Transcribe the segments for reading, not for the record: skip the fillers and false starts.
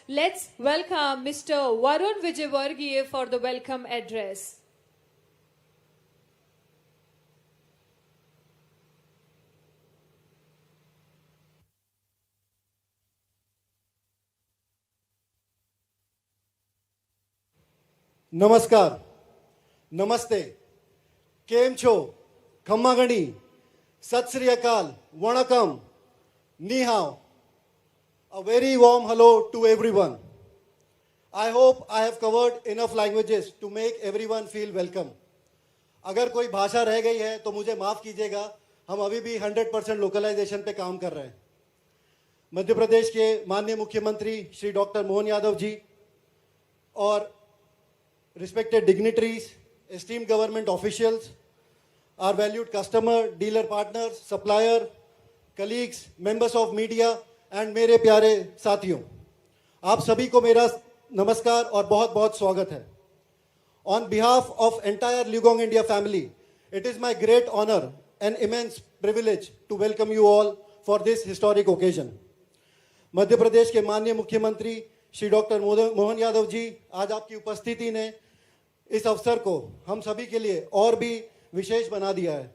Let's welcome Mr. Varun Vijayvargiya for the welcome address. नमस्कार, नमस्ते, केम छो, खम्मा गणी, सत श्री अकाल, वणकम, ni hao. A very warm hello to everyone. I hope I have covered enough languages to make everyone feel welcome. अगर कोई भाषा रह गई है तो मुझे माफ़ कीजिएगा, हम अभी भी 100% लोकलाइजेशन पे काम कर रहे हैं. मध्य प्रदेश के माननीय मुख्यमंत्री श्री डॉक्टर मोहन यादव जी और respected dignitaries, esteemed government officials, our valued customer, dealer partners, supplier, colleagues, members of media and मेरे प्यारे साथियों, आप सभी को मेरा नमस्कार और बहुत बहुत स्वागत है. On behalf of entire Liugong India family, it is my great honor and immense privilege to welcome you all for this historic occasion. Madhya Pradesh के माननीय मुख्यमंत्री श्री डॉक्टर मोहन यादव जी, आज आपकी उपस्थिति ने इस अवसर को हम सभी के लिए और भी विशेष बना दिया है.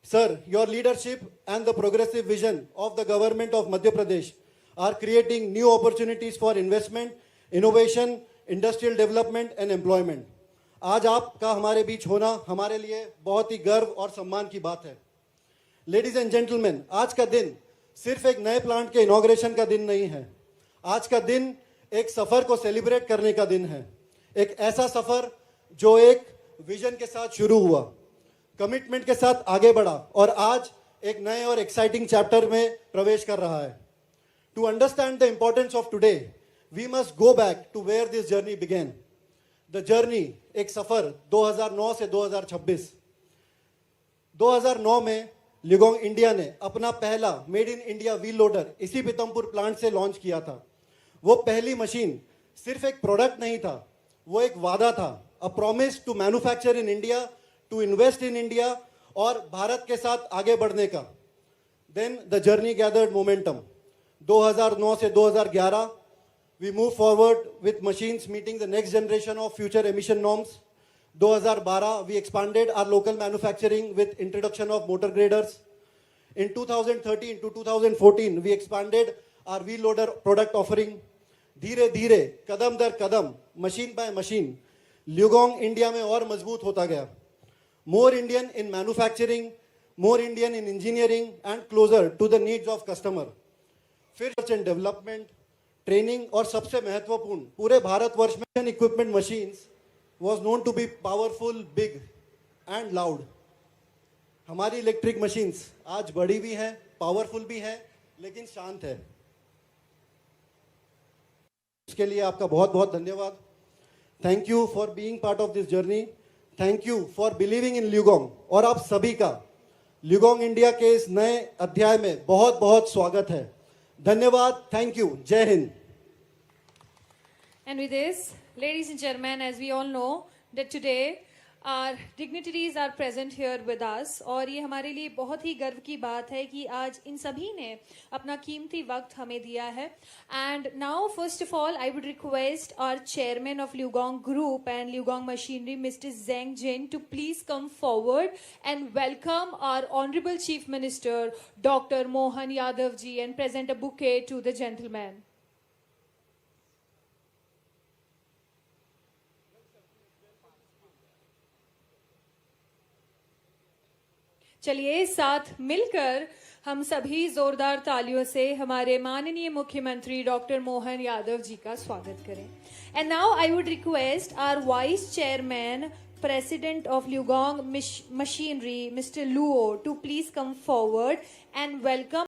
Sir, your leadership and the progressive vision of the government of Madhya Pradesh are creating new opportunities for investment, innovation, industrial development and employment. आज आपका हमारे बीच होना हमारे लिए बहुत ही गर्व और सम्मान की बात है. लेडीज एंड जेंटलमैन, आज का दिन सिर्फ एक नए प्लांट के इनॉग्रेशन का दिन नहीं है. आज का दिन एक सफर को सेलिब्रेट करने का दिन है. एक ऐसा सफर जो एक विजन के साथ शुरू हुआ, कमिटमेंट के साथ आगे बढ़ा और आज एक नए और एक्साइटिंग चैप्टर में प्रवेश कर रहा है. To understand the importance of today, we must go back to where this journey began. The journey, एक सफर 2009 से 2026. 2009 में ल्यूगोंग इंडिया ने अपना पहला made in India wheel loader इसी पीतमपुर प्लांट से लॉन्च किया था. वो पहली मशीन सिर्फ एक प्रोडक्ट नहीं था, वो एक वादा था. A promise to manufacture in India, to invest in India और भारत के साथ आगे बढ़ने का. Then the journey gathered momentum. 2009 से 2011 we move forward with machines meeting the next generation of future emission norms. 2012 we expanded our local manufacturing with introduction of motor graders. In 2013 to 2014 we expanded our wheel loader product offering. धीरे धीरे, कदम दर कदम, machine by machine, LiuGong India में और मजबूत होता गया. More Indian in manufacturing, more Indian in engineering and closer to the needs of customer. फिर रिसर्च एंड डेवलपमेंट, ट्रेनिंग और सबसे महत्वपूर्ण, पूरे भारतवर्ष में equipment machines was known to be powerful, big and loud. हमारी इलेक्ट्रिक मशीन्स आज बड़ी भी हैं, पावरफुल भी हैं, लेकिन शांत है. इसके लिए आपका बहुत बहुत धन्यवाद. Thank you for being part of this journey. Thank you for believing in LiuGong. और आप सभी का ल्यूगोंग इंडिया के इस नए अध्याय में बहुत बहुत स्वागत है. धन्यवाद. Thank you. जय Hind. And with this, ladies and gentlemen, as we all know that today our dignitaries are present here with us और ये हमारे लिए बहुत ही गर्व की बात है कि आज इन सभी ने अपना कीमती वक्त हमें दिया है. And now first of all I would request our chairman of Liugong Group and Liugong Machinery, Mr. Zheng Jin, to please come forward and welcome our Honorable Chief Minister Dr. Mohan Yadav ji and present a bouquet to the gentleman. चलिए साथ मिलकर हम सभी जोरदार तालियों से हमारे माननीय मुख्यमंत्री डॉक्टर मोहन यादव जी का स्वागत करें. And now I would request our vice chairman, president of LiuGong machinery, mister Luo, to please come forward and welcome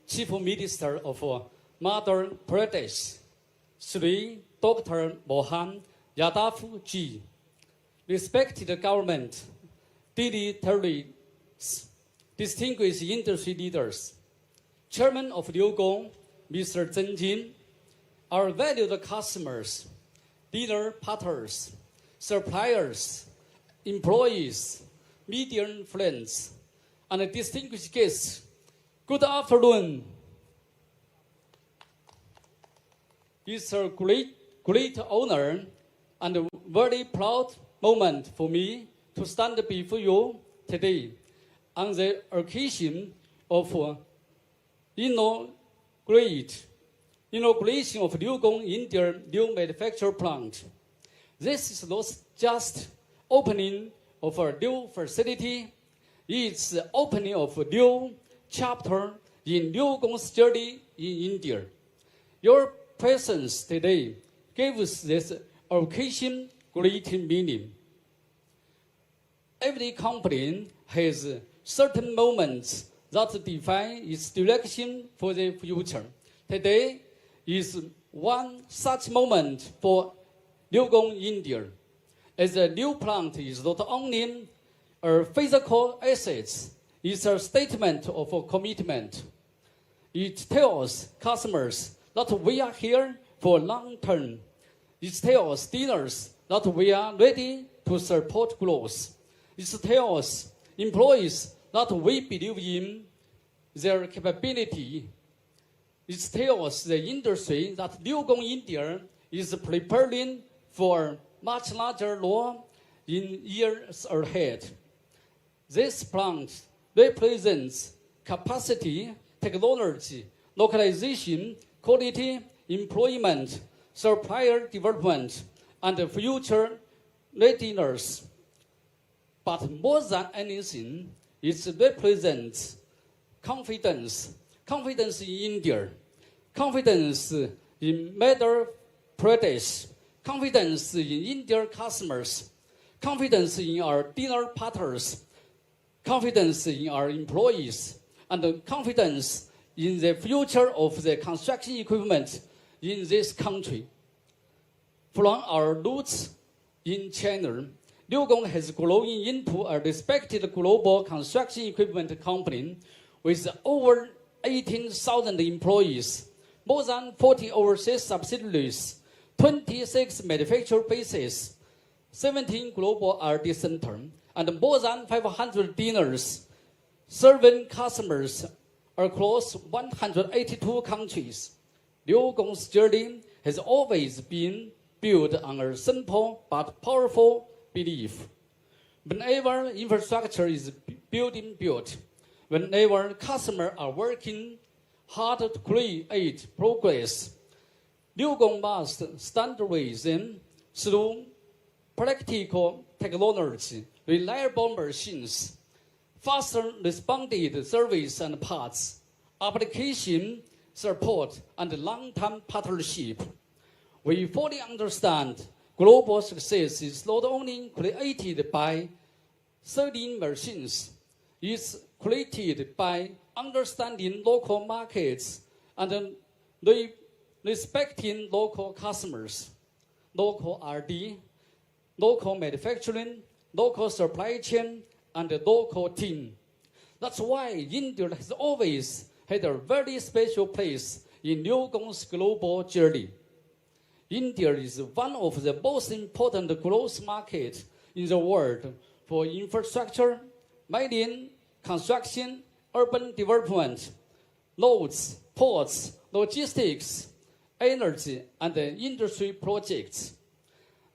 Chief Minister of Madhya Pradesh, Sri Dr. Mohan Yadav Ji, respected government, dignitaries, distinguished industry leaders, Chairman of Liugong, Mr. Zheng Jin, our valued customers, dealer partners, suppliers, employees, media friends, and distinguished guests, good afternoon. It's a great honor and a very proud moment for me to stand before you today on the occasion of inauguration of Liugong India new manufacturing plant. This is not just opening of a new facility, it's the opening of a new chapter in Liugong's journey in India. Your presence today gives this occasion great meaning. Every company has certain moments that define its direction for the future. Today is one such moment for Liugong India, as a new plant is not only a physical asset, it's a statement of a commitment. It tells customers that we are here for long term. It tells dealers that we are ready to support growth. It tells employees that we believe in their capability. It tells the industry that Liugong India is preparing for much larger role in years ahead. This plant represents capacity, technology, localization, quality, employment, supplier development, and future readiness. But more than anything, it represents confidence. Confidence in India, confidence in Madhya Pradesh, confidence in Indian customers, confidence in our dealer partners, confidence in our employees, and confidence in the future of the construction equipment in this country. From our roots in China, Liugong has grown into a respected global construction equipment company with over 18,000 employees, more than 40 overseas subsidiaries, 26 manufacturing bases, 17 global R&D centers, and more than 500 dealers, serving customers across 182 countries. Liugong's journey has always been built on a simple but powerful belief. Whenever infrastructure is being built, whenever customers are working hard to create progress, Liugong must stand with them through practical technology, reliable machines, faster responded service and parts, application support, and long-term partnership. We fully understand global success is not only created by selling machines, it's created by understanding local markets and respecting local customers, local R&D, local manufacturing, local supply chain, and local team. That's why India has always had a very special place in Liugong's global journey. India is one of the most important growth markets in the world for infrastructure, mining, construction, urban development, roads, ports, logistics, energy, and industry projects.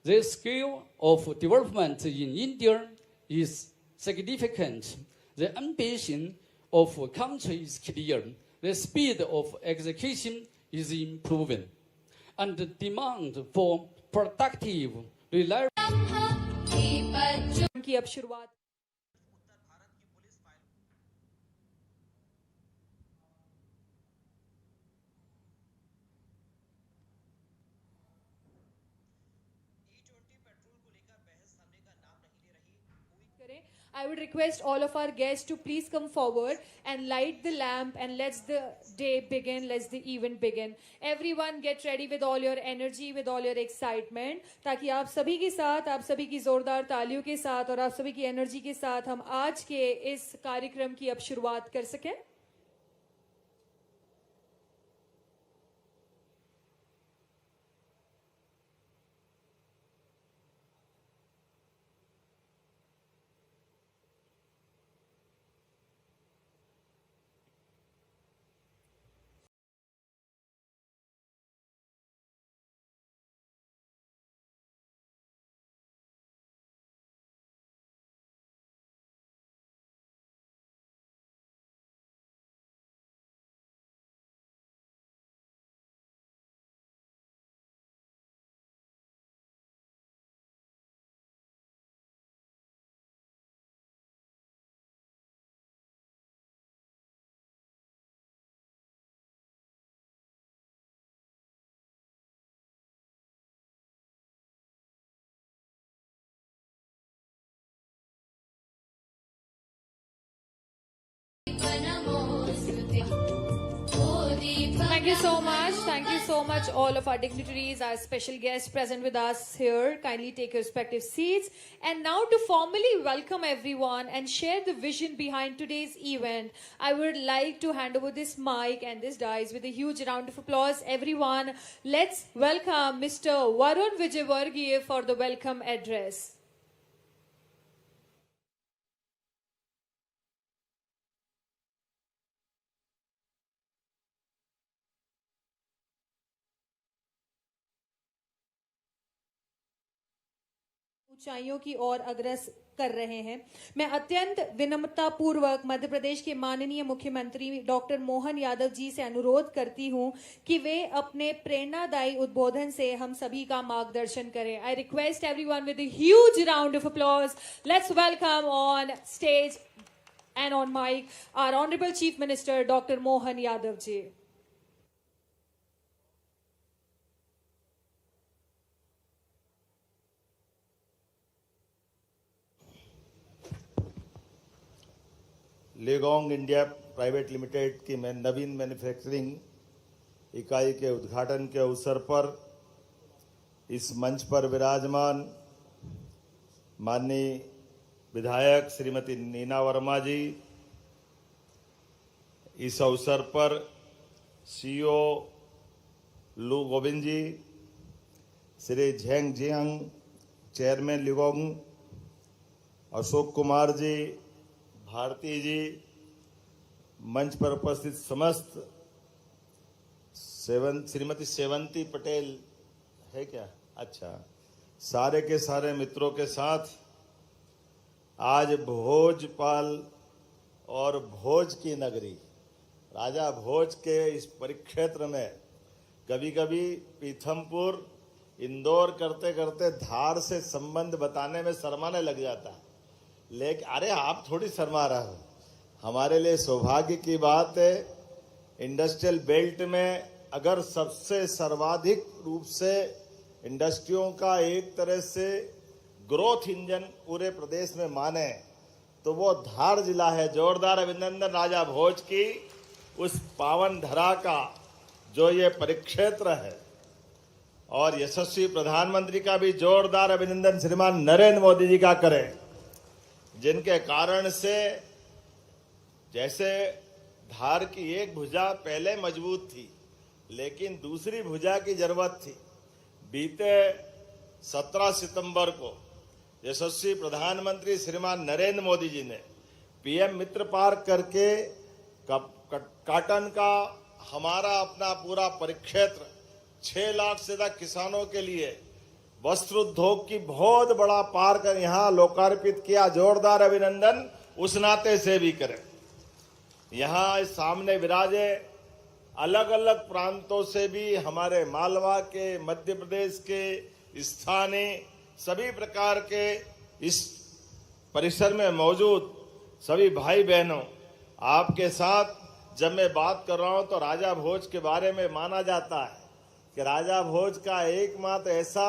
The scale of development in India is significant. The ambition of the country is clear. The speed of execution is improving. And the demand for productive, reliable की अब शुरुआत करें। I would request all of our guests to please come forward and light the lamp and let's the day begin, let's the event begin. Everyone get ready with all your energy, with all your excitement, ताकि आप सभी के साथ, आप सभी की जोरदार तालियों के साथ और आप सभी की एनर्जी के साथ हम आज के इस कार्यक्रम की अब शुरुआत कर सकें. Thank you so much. Thank you so much, all of our dignitaries, our special guests present with us here. Kindly take your respective seats. And now to formally welcome everyone and share the vision behind today's event, I would like to hand over this mic and this dice with a huge round of applause. Everyone, let's welcome Mr. Varun Vijayvargiya for the welcome address. ऊंचाइयों की ओर अग्रसर कर रहे हैं. मैं अत्यंत विनम्रता पूर्वक मध्य प्रदेश के माननीय मुख्यमंत्री डॉक्टर मोहन यादव जी से अनुरोध करती हूं कि वे अपने प्रेरणादायी उद्बोधन से हम सभी का मार्गदर्शन करें. I request everyone with a huge round of applause. Let's welcome on stage and on mike our honourable chief minister doctor Mohan Yadav ji. LiuGong India private limited की नवीन मैन्युफैक्चरिंग इकाई के उद्घाटन के अवसर पर इस मंच पर विराजमान माननीय विधायक श्रीमती नीना वर्मा जी, इस अवसर पर CEO Lu Govind ji, Shri Zheng Jiang chairman LiuGong, Ashok Kumar ji, Bharti ji, मंच पर उपस्थित समस्त श्रीमती सेवंती पटेल है क्या? अच्छा, सारे के सारे मित्रों के साथ आज भोजपाल और भोज की नगरी राजा भोज के इस परिक्षेत्र में कभी कभी पीथमपुर इंदौर करते करते धार से संबंध बताने में शर्माने लग जाता है. लेकिन अरे आप थोड़ी शर्मा रहे हो, हमारे लिए सौभाग्य की बात है. इंडस्ट्रियल बेल्ट में अगर सबसे सर्वाधिक रूप से इंडस्ट्रियों का एक तरह से ग्रोथ इंजन पूरे प्रदेश में माने तो वो धार जिला है. जोरदार अभिनंदन राजा भोज की उस पावन धरा का जो ये परिक्षेत्र है. और यशस्वी प्रधानमंत्री का भी जोरदार अभिनंदन श्रीमान नरेंद्र मोदी जी का करें, जिनके कारण से जैसे धार की एक भुजा पहले मजबूत थी लेकिन दूसरी भुजा की जरूरत थी. बीते 17 सितंबर को यशस्वी प्रधानमंत्री श्रीमान नरेंद्र मोदी जी ने पीएम मित्र पार्क करके काटन का हमारा अपना पूरा परिक्षेत्र 6 लाख से ज्यादा किसानों के लिए वस्त्र उद्योग की बहुत बड़ा पार्क यहाँ लोकार्पित किया. जोरदार अभिनंदन उस नाते से भी करें. यहाँ सामने विराजे अलग अलग प्रांतों से भी हमारे मालवा के, मध्य प्रदेश के, स्थानीय सभी प्रकार के इस परिसर में मौजूद सभी भाई बहनों, आपके साथ जब मैं बात कर रहा हूं तो राजा भोज के बारे में माना जाता है कि राजा भोज का एकमात्र ऐसा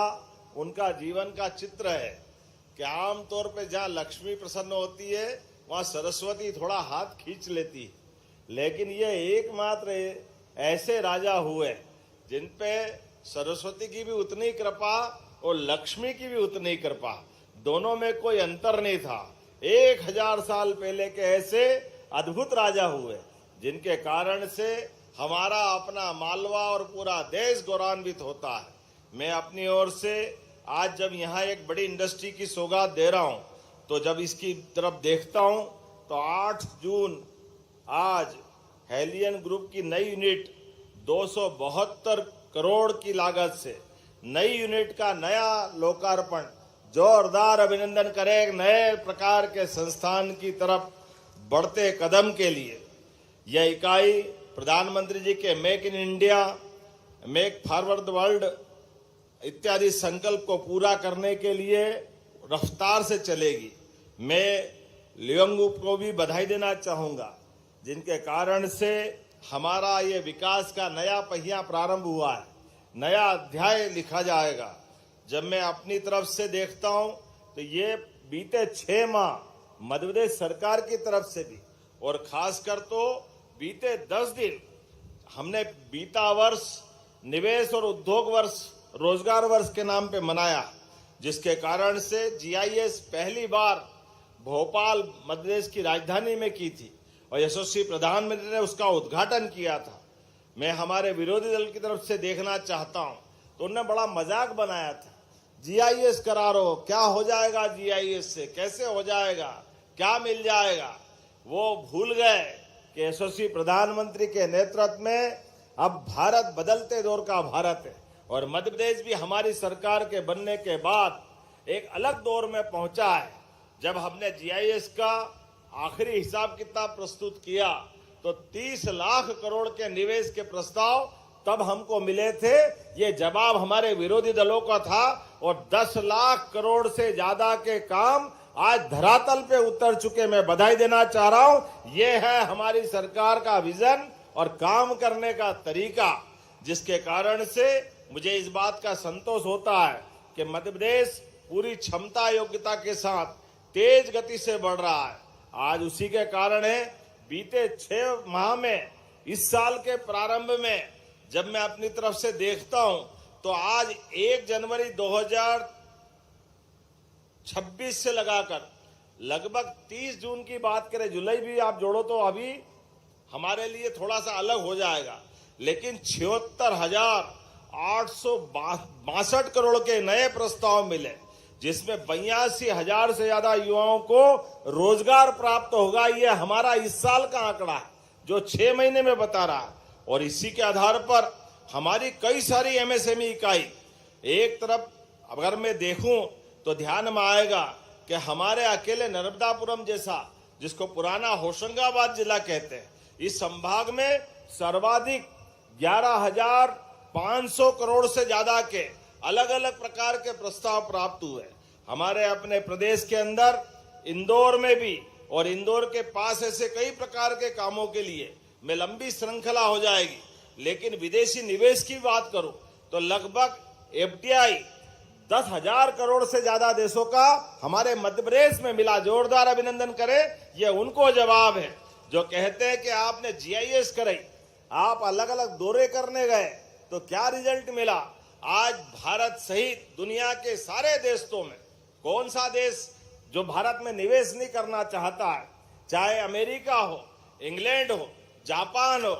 उनका जीवन का चित्र है कि आमतौर पे जहाँ लक्ष्मी प्रसन्न होती है वहाँ सरस्वती थोड़ा हाथ खींच लेती है, लेकिन ये एकमात्र ऐसे राजा हुए जिन पे सरस्वती की भी उतनी कृपा और लक्ष्मी की भी उतनी कृपा, दोनों में कोई अंतर नहीं था। 1000 साल पहले के ऐसे अद्भुत राजा हुए जिनके कारण से हमारा अपना मालवा और पूरा देश गौरवान्वित होता है। मैं अपनी ओर से आज जब यहाँ एक बड़ी इंडस्ट्री की सौगात दे रहा हूँ, तो जब इसकी तरफ देखता हूँ तो 8 जून आज हेलियन ग्रुप की नई यूनिट 272 करोड़ की लागत से नई यूनिट का नया लोकार्पण, जोरदार अभिनंदन करें एक नए प्रकार के संस्थान की तरफ बढ़ते कदम के लिए। यह इकाई प्रधानमंत्री जी के make in India, make forward world इत्यादि संकल्प को पूरा करने के लिए रफ्तार से चलेगी। मैं लियोंग को भी बधाई देना चाहूँगा, जिनके कारण से हमारा ये विकास का नया पहिया प्रारंभ हुआ है, नया अध्याय लिखा जाएगा। जब मैं अपनी तरफ से देखता हूँ तो ये बीते 6 माह मध्य प्रदेश सरकार की तरफ से भी और खासकर तो बीते 10 दिन हमने बीता वर्ष निवेश और उद्योग वर्ष, रोजगार वर्ष के नाम पे मनाया, जिसके कारण से जीआईएस पहली बार भोपाल मध्य प्रदेश की राजधानी में की थी और यशस्वी प्रधानमंत्री ने उसका उद्घाटन किया था। मैं हमारे विरोधी दल की तरफ से देखना चाहता हूं तो उन्होंने बड़ा मजाक बनाया था, जीआईएस करा रहे हो, क्या हो जाएगा जीआईएस से, कैसे हो जाएगा, क्या मिल जाएगा। वो भूल गए कि यशस्वी प्रधानमंत्री के नेतृत्व में अब भारत बदलते दौर का भारत है और मध्य प्रदेश भी हमारी सरकार के बनने के बाद एक अलग दौर में पहुंचा है। जब हमने जीआईएस का आखिरी हिसाब किताब प्रस्तुत किया तो 30 लाख करोड़ के निवेश के प्रस्ताव तब हमको मिले थे। ये जवाब हमारे विरोधी दलों का था और 10 लाख करोड़ से ज्यादा के काम आज धरातल पे उतर चुके। मैं बधाई देना चाह रहा हूं। ये है हमारी सरकार का विजन और काम करने का तरीका, जिसके कारण से मुझे इस बात का संतोष होता है कि मध्य प्रदेश पूरी क्षमता योग्यता के साथ तेज गति से बढ़ रहा है। आज उसी के कारण है बीते 6 माह में, इस साल के प्रारंभ में जब मैं अपनी तरफ से देखता हूं तो आज 1 जनवरी 2026 से लगाकर लगभग 30 जून की बात करें, जुलाई भी आप जोड़ो तो अभी हमारे लिए थोड़ा सा अलग हो जाएगा, लेकिन 76,862 करोड़ के नए प्रस्ताव मिले, जिसमें 82,000 से ज्यादा युवाओं को रोजगार प्राप्त होगा। ये हमारा इस साल का आंकड़ा है जो 6 महीने में बता रहा है और इसी के आधार पर हमारी कई सारी एमएसएमई इकाई, एक तरफ अगर मैं देखूं तो ध्यान में आएगा कि हमारे अकेले नर्मदापुरम जैसा, जिसको पुराना होशंगाबाद जिला कहते हैं, इस संभाग में सर्वाधिक 11,500 करोड़ से ज्यादा के अलग अलग प्रकार के प्रस्ताव प्राप्त हुए। हमारे अपने प्रदेश के अंदर इंदौर में भी और इंदौर के पास ऐसे कई प्रकार के कामों के लिए में लंबी श्रृंखला हो जाएगी। लेकिन विदेशी निवेश की बात करूं तो लगभग एफडीआई 10,000 करोड़ से ज्यादा देशों का हमारे मध्य प्रदेश में मिला। जोरदार अभिनंदन करें। ये उनको जवाब है जो कहते हैं कि आपने जीआईएस कराई, आप अलग अलग दौरे करने गए तो क्या रिजल्ट मिला। आज भारत सहित दुनिया के सारे देशों में कौन सा देश जो भारत में निवेश नहीं करना चाहता है, चाहे अमेरिका हो, इंग्लैंड हो, जापान हो,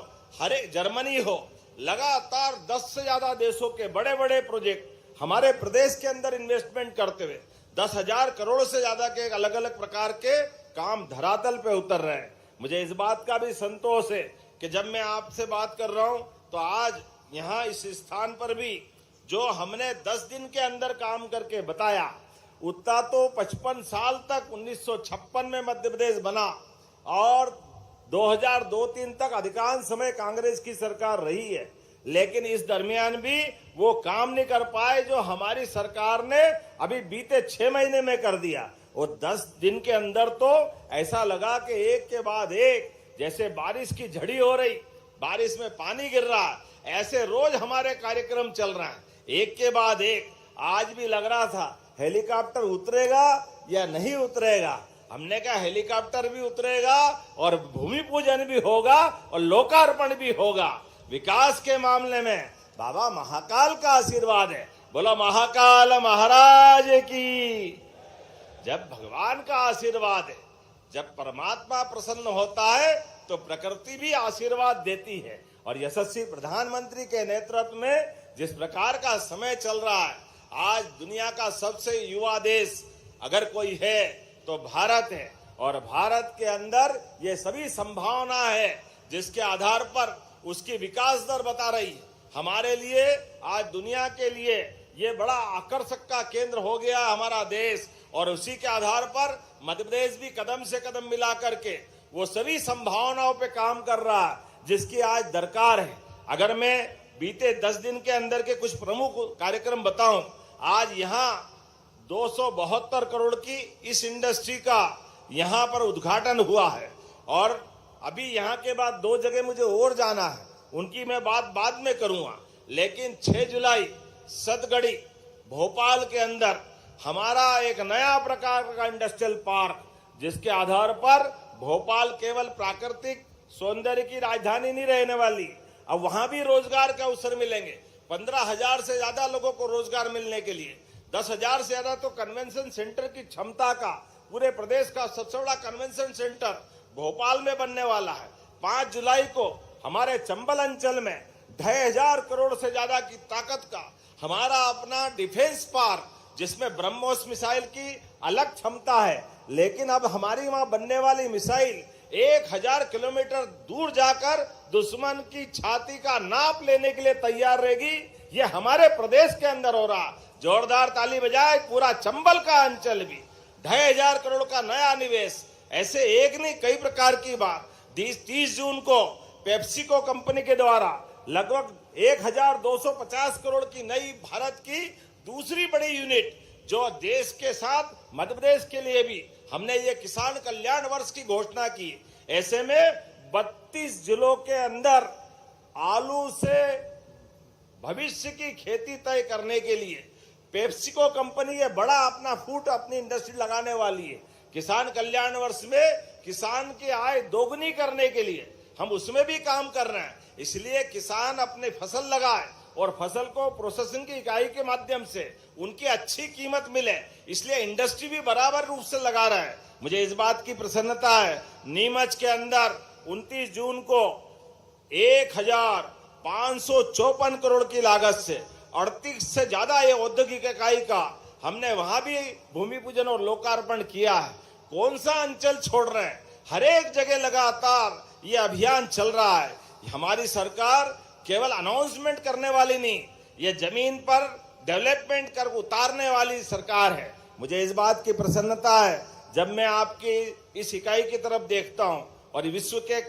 जर्मनी हो, लगातार 10 से ज्यादा देशों के बड़े बड़े प्रोजेक्ट हमारे प्रदेश के अंदर इन्वेस्टमेंट करते हुए 10,000 करोड़ से ज्यादा के अलग अलग प्रकार के काम धरातल पे उतर रहे हैं। मुझे इस बात का भी संतोष है कि जब मैं आपसे बात कर रहा हूं तो आज यहाँ इस स्थान पर भी जो हमने 10 दिन के अंदर काम करके बताया, उतना तो 55 साल तक 1956 में मध्य प्रदेश बना और 2002-3 तक अधिकांश समय कांग्रेस की सरकार रही है, लेकिन इस दरमियान भी वो काम नहीं कर पाए जो हमारी सरकार ने अभी बीते 6 महीने में कर दिया। और 10 दिन के अंदर तो ऐसा लगा कि एक के बाद एक, जैसे बारिश की झड़ी हो रही, बारिश में पानी गिर रहा, ऐसे रोज हमारे कार्यक्रम चल रहा है, एक के बाद एक। आज भी लग रहा था हेलीकॉप्टर उतरेगा या नहीं उतरेगा। हमने कहा हेलीकॉप्टर भी उतरेगा और भूमि पूजन भी होगा और लोकार्पण भी होगा। विकास के मामले में बाबा महाकाल का आशीर्वाद है। बोलो महाकाल महाराज की। जब भगवान का आशीर्वाद है, जब परमात्मा प्रसन्न होता है तो प्रकृति भी आशीर्वाद देती है। और यशस्वी प्रधानमंत्री के नेतृत्व में जिस प्रकार का समय चल रहा है, आज दुनिया का सबसे युवा देश अगर कोई है तो भारत है। और भारत के अंदर ये सभी संभावना है जिसके आधार पर उसकी विकास दर बता रही है। हमारे लिए आज दुनिया के लिए ये बड़ा आकर्षक का केंद्र हो गया हमारा देश। और उसी के आधार पर मध्य प्रदेश भी कदम से कदम मिला करके वो सभी संभावनाओं पे काम कर रहा है जिसकी आज दरकार है। अगर मैं बीते 10 दिन के अंदर के कुछ प्रमुख कार्यक्रम बताऊं, आज यहाँ 272 करोड़ की इस इंडस्ट्री का यहाँ पर उद्घाटन हुआ है। और अभी यहाँ के बाद 2 जगह मुझे और जाना है, उनकी मैं बात बाद में करूंगा। लेकिन 6 जुलाई सतगड़ी भोपाल के अंदर हमारा एक नया प्रकार का इंडस्ट्रियल पार्क, जिसके आधार पर भोपाल केवल प्राकृतिक सौंदर्य की राजधानी नहीं रहने वाली, अब वहां भी रोजगार के अवसर मिलेंगे। 15,000 से ज्यादा लोगों को रोजगार मिलने के लिए 10,000 से ज्यादा तो कन्वेंशन सेंटर की क्षमता का पूरे प्रदेश का सबसे बड़ा कन्वेंशन सेंटर भोपाल में बनने वाला है। 5 जुलाई को हमारे चंबल अंचल में 2,500 करोड़ से ज्यादा की ताकत का हमारा अपना डिफेंस पार्क, जिसमें ब्रह्मोस मिसाइल की अलग क्षमता है, लेकिन अब हमारी वहां बनने वाली मिसाइल 1000 किलोमीटर दूर जाकर दुश्मन की छाती का नाप लेने के लिए तैयार रहेगी। ये हमारे प्रदेश के अंदर हो रहा। जोरदार ताली बजाए पूरा चंबल का अंचल भी। 2,500 करोड़ का नया निवेश, ऐसे एक नहीं कई प्रकार की बात। 30 जून को पेप्सिको कंपनी के द्वारा लगभग 1,250 करोड़ की नई भारत की दूसरी बड़ी यूनिट, जो देश के साथ मध्य प्रदेश के लिए भी हमने ये किसान कल्याण वर्ष की घोषणा की। ऐसे में 32 जिलों के अंदर आलू से भविष्य की खेती तय करने के लिए पेप्सिको कंपनी ये बड़ा अपना फूट अपनी इंडस्ट्री लगाने वाली है। किसान कल्याण वर्ष में किसान की आय दोगुनी करने के लिए हम उसमें भी काम कर रहे हैं। इसलिए किसान अपने फसल लगाए और फसल को प्रोसेसिंग की इकाई के माध्यम से उनकी अच्छी कीमत मिले, इसलिए इंडस्ट्री भी बराबर रूप से लगा रहा है। मुझे इस बात की प्रसन्नता है, नीमच के अंदर 29 जून को 1,554 करोड़ की लागत से 38 से ज्यादा ये औद्योगिक इकाई का हमने वहां भी भूमि पूजन और लोकार्पण किया है। कौन सा अंचल छोड़ रहे हैं, हर एक जगह लगातार ये अभियान चल रहा है। हमारी सरकार केवल अनाउंसमेंट करने वाली नहीं, ये जमीन पर डेवलपमेंट कर उतारने वाली सरकार है। मुझे इस बात की प्रसन्नता है जब मैं आपकी इस इकाई की तरफ देखता हूं और विश्व के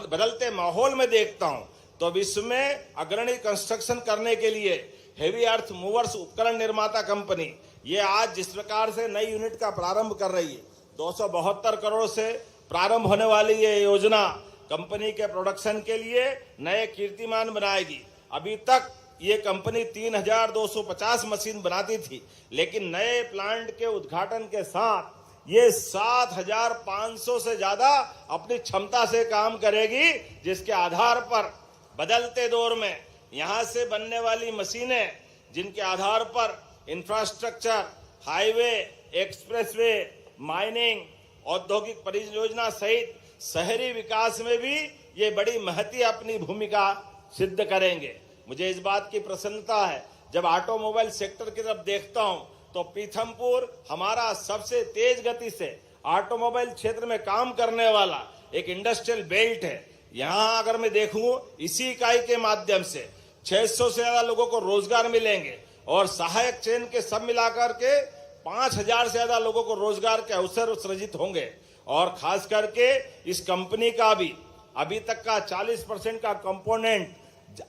बदलते माहौल में देखता हूं, तो विश्व में अग्रणी कंस्ट्रक्शन करने के लिए हेवी अर्थ मूवर्स उपकरण निर्माता कंपनी ये आज जिस प्रकार से नई यूनिट का प्रारंभ कर रही है, 272 करोड़ से प्रारंभ होने वाली ये योजना कंपनी के प्रोडक्शन के लिए नए कीर्तिमान बनाएगी। अभी तक ये कंपनी 3,250 मशीन बनाती थी, लेकिन नए प्लांट के उद्घाटन के साथ ये 7,500 से ज्यादा अपनी क्षमता से काम करेगी, जिसके आधार पर बदलते दौर में यहां से बनने वाली मशीनें, जिनके आधार पर इंफ्रास्ट्रक्चर, हाईवे, एक्सप्रेसवे, माइनिंग, औद्योगिक परियोजना सहित शहरी विकास में भी ये बड़ी महती अपनी भूमिका सिद्ध करेंगे। मुझे इस बात की प्रसन्नता है जब ऑटोमोबाइल सेक्टर की तरफ देखता हूं, तो पीथमपुर हमारा सबसे तेज गति से ऑटोमोबाइल क्षेत्र में काम करने वाला एक इंडस्ट्रियल बेल्ट है। यहां अगर मैं देखूं, इसी इकाई के माध्यम से 600 से ज्यादा लोगों को रोजगार मिलेंगे और सहायक चेन के सब मिलाकर के 5,000 से ज्यादा लोगों को रोजगार के अवसर सृजित होंगे। और खास करके इस कंपनी का भी अभी तक का 40% का कंपोनेंट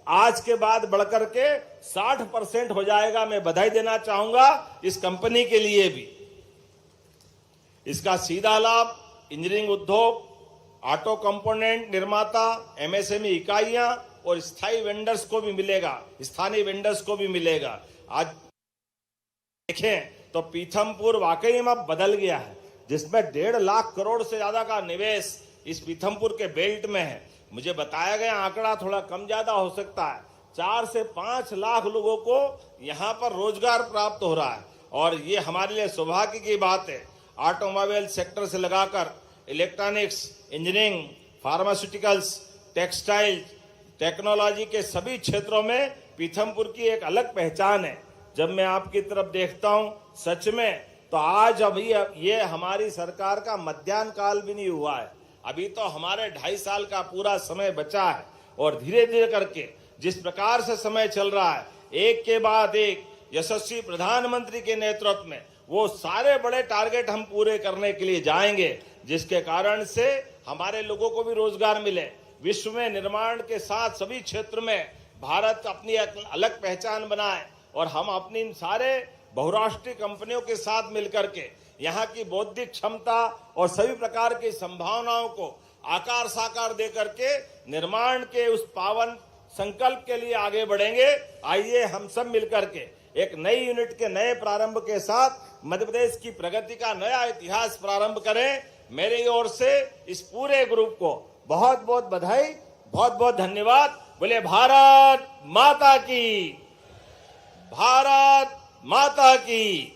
आज के बाद बढ़कर के 60% हो जाएगा। मैं बधाई देना चाहूंगा इस कंपनी के लिए भी। इसका सीधा लाभ इंजीनियरिंग उद्योग, ऑटो कंपोनेंट निर्माता, एमएसएमई इकाइयां और स्थायी वेंडर्स को भी मिलेगा, स्थानीय वेंडर्स को भी मिलेगा। आज देखें तो पीथमपुर वाकई में अब बदल गया है, जिसमें 1.5 लाख करोड़ से ज्यादा का निवेश इस पीथमपुर के बेल्ट में है। मुझे बताया गया आंकड़ा थोड़ा कम ज्यादा हो सकता है, 4 से 5 लाख लोगों को यहाँ पर रोजगार प्राप्त हो रहा है और ये हमारे लिए सौभाग्य की बात है। ऑटोमोबाइल सेक्टर से लगाकर electronics, engineering, pharmaceuticals, textile, technology के सभी क्षेत्रों में पीथमपुर की एक अलग पहचान है। जब मैं आपकी तरफ देखता हूं सच में, तो आज अभी ये हमारी सरकार का मध्याह्न काल भी नहीं हुआ है, अभी तो हमारे 2.5 साल का पूरा समय बचा है और धीरे धीरे करके जिस प्रकार से समय चल रहा है, एक के बाद एक यशस्वी प्रधानमंत्री के नेतृत्व में वो सारे बड़े टारगेट हम पूरे करने के लिए जाएंगे, जिसके कारण से हमारे लोगों को भी रोजगार मिले। विश्व में निर्माण के साथ सभी क्षेत्र में भारत अपनी एक अलग पहचान बनाए और हम अपनी इन सारे बहुराष्ट्रीय कंपनियों के साथ मिलकर के यहाँ की बौद्धिक क्षमता और सभी प्रकार की संभावनाओं को आकार साकार दे करके निर्माण के उस पावन संकल्प के लिए आगे बढ़ेंगे। आइए हम सब मिलकर के एक नई यूनिट के नए प्रारंभ के साथ मध्य प्रदेश की प्रगति का नया इतिहास प्रारंभ करें। मेरी ओर से इस पूरे ग्रुप को बहुत बहुत बधाई, बहुत बहुत धन्यवाद। बोले भारत माता की, भारत माता की।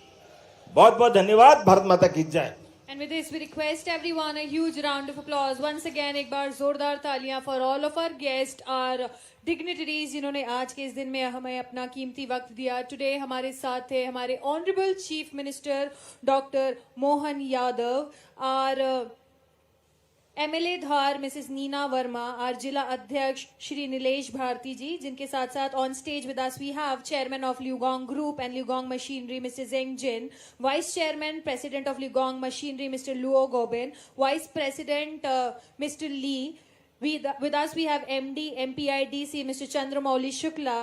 बहुत बहुत धन्यवाद। भारत माता की जय। And with this, we request everyone a huge round of applause. Once again, एक बार जोरदार तालियां for all of our guests, our dignitaries, जिन्होंने आज के इस दिन में हमें अपना कीमती वक्त दिया। टुडे हमारे साथ थे हमारे honourable chief minister doctor Mohan Yadav, our MLA Dhar missus Neena Verma, our जिला अध्यक्ष श्री नीलेश भारती जी, जिनके साथ साथ on stage with us we have chairman of LiuGong group and LiuGong machinery mister Zheng Jin, vice chairman president of LiuGong machinery mister Luo Gobin, vice president mister Li. With us we have MD MPIDC Mr. Chandramouli Shukla,